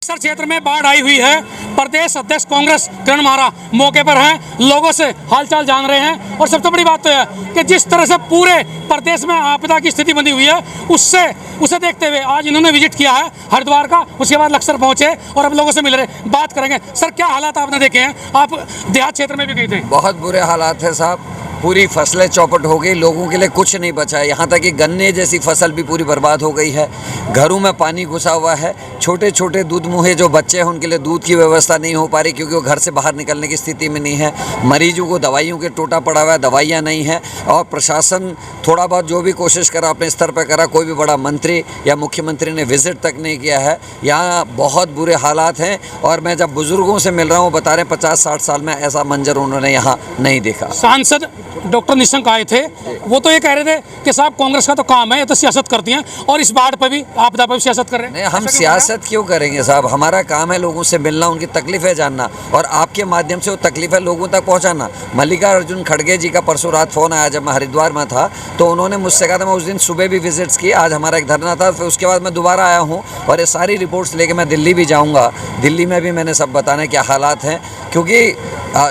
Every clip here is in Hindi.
बक्सर क्षेत्र में बाढ़ आई हुई है। प्रदेश अध्यक्ष कांग्रेस किरण मारा मौके पर हैं, लोगों से हालचाल जान रहे हैं। और सबसे बड़ी बात तो है कि जिस तरह से पूरे प्रदेश में आपदा की स्थिति बनी हुई है, उसे देखते हुए आज इन्होंने विजिट किया है हरिद्वार का, उसके बाद लक्सर पहुंचे और अब लोगों से मिल रहे, बात करेंगे। सर, क्या हालात आपने देखे हैं? आप देहात क्षेत्र में भी गए थे। बहुत बुरे हालात है साहब, पूरी फसलें चौपट हो गई, लोगों के लिए कुछ नहीं बचा है। यहाँ तक कि गन्ने जैसी फसल भी पूरी बर्बाद हो गई है। घरों में पानी घुसा हुआ है। छोटे छोटे दूध मुहे जो बच्चे हैं उनके लिए दूध की व्यवस्था नहीं हो पा रही, क्योंकि वो घर से बाहर निकलने की स्थिति में नहीं है। मरीजों को दवाइयों के टोटा पड़ा हुआ है, दवाइयाँ नहीं हैं। और प्रशासन थोड़ा बहुत जो भी कोशिश करा अपने स्तर पर करा, कोई भी बड़ा मंत्री या मुख्यमंत्री ने विजिट तक नहीं किया है। यहाँ बहुत बुरे हालात हैं। और मैं जब बुजुर्गों से मिल रहा हूँ, बता रहे हैं 50-60 साल में ऐसा मंजर उन्होंने यहाँ नहीं देखा। सांसद डॉक्टर निशंक आए थे, वो तो ये कह रहे थे कि साहब कांग्रेस का तो काम है, ये तो सियासत करती हैं और इस बाढ़ पर भी आपदा पर भी सियासत कर रहे हैं। नहीं, हम सियासत क्यों करेंगे साहब? हमारा काम है लोगों से मिलना, उनकी तकलीफें जानना और आपके माध्यम से वो तकलीफें लोगों तक पहुंचाना। मल्लिकार्जुन खड़गे जी का परसों रात फोन आया जब मैं हरिद्वार में था, तो उन्होंने मुझसे कहा था, मैं उस दिन सुबह भी विजिट्स की, आज हमारा एक धरना था, फिर उसके बाद मैं दोबारा आया हूँ और ये सारी रिपोर्ट्स लेके मैं दिल्ली भी जाऊँगा। दिल्ली में भी मैंने सब बताना क्या हालात हैं, क्योंकि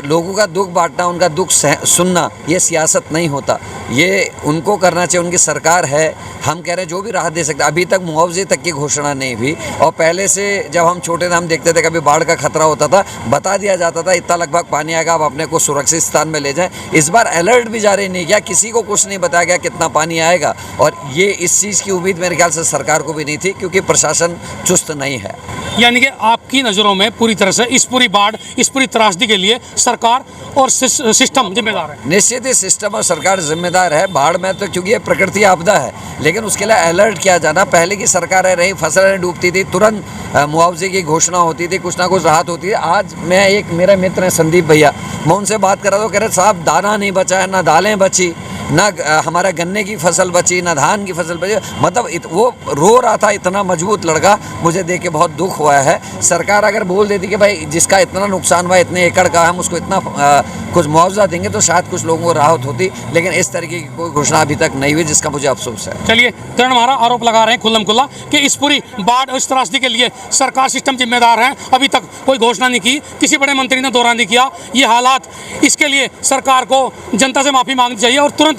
लोगों का दुख बांटना, उनका दुख सुनना, ये सियासत नहीं होता, ये उनको करना चाहिए। उनकी सरकार है, हम कह रहे हैं जो भी राहत दे सकते। अभी तक मुआवजे तक की घोषणा नहीं हुई। और पहले से जब हम छोटे थे, हम देखते थे कभी बाढ़ का खतरा होता था, बता दिया जाता था इतना लगभग पानी आएगा, आप अपने को सुरक्षित स्थान में ले जाएं। इस बार अलर्ट भी जारी नहीं किया, किसी को कुछ नहीं बताया गया कितना पानी आएगा। और ये इस चीज़ की उम्मीद मेरे ख्याल से सरकार को भी नहीं थी, क्योंकि प्रशासन चुस्त नहीं है। यानी कि आपकी नज़रों में पूरी तरह से इस पूरी बाढ़, इस पूरी त्रासदी के लिए सरकार और सिस्टम जिम्मेदार है। निश्चित ही सिस्टम और सरकार जिम्मेदार है। बाढ़ में तो क्योंकि ये प्रकृति आपदा है, लेकिन उसके लिए अलर्ट किया जाना। पहले की सरकारें रही, फसलें डूबती थी, तुरंत मुआवजे की घोषणा होती थी, कुछ ना कुछ राहत होती थी। आज मैं एक मेरे मित्र हैं संदीप भैया, मैं उनसे बात कर रहा था, कह रहे साहब दाना नहीं बचा है, ना दालें बची, ना हमारा गन्ने की फसल बची, ना धान की फसल बची। मतलब वो रो रहा था, इतना मजबूत लड़का, मुझे देख के बहुत दुख हुआ है। सरकार अगर बोल देती कि भाई जिसका इतना नुकसान हुआ, इतने एकड़ का, हम उसको इतना कुछ मुआवजा देंगे, तो शायद कुछ लोगों को राहत होती, लेकिन इस तरीके की कोई घोषणा अभी तक नहीं हुई, जिसका मुझे अफसोस है। चलिए, किरण मारा आरोप लगा रहे हैं खुल्लम खुल्ला कि इस पूरी बाढ़ और इस त्रासदी के लिए सरकार, सिस्टम जिम्मेदार है। अभी तक कोई घोषणा नहीं की, किसी बड़े मंत्री ने दौरा नहीं किया। ये हालात, इसके लिए सरकार को जनता से माफ़ी मांगनी चाहिए और तुरंत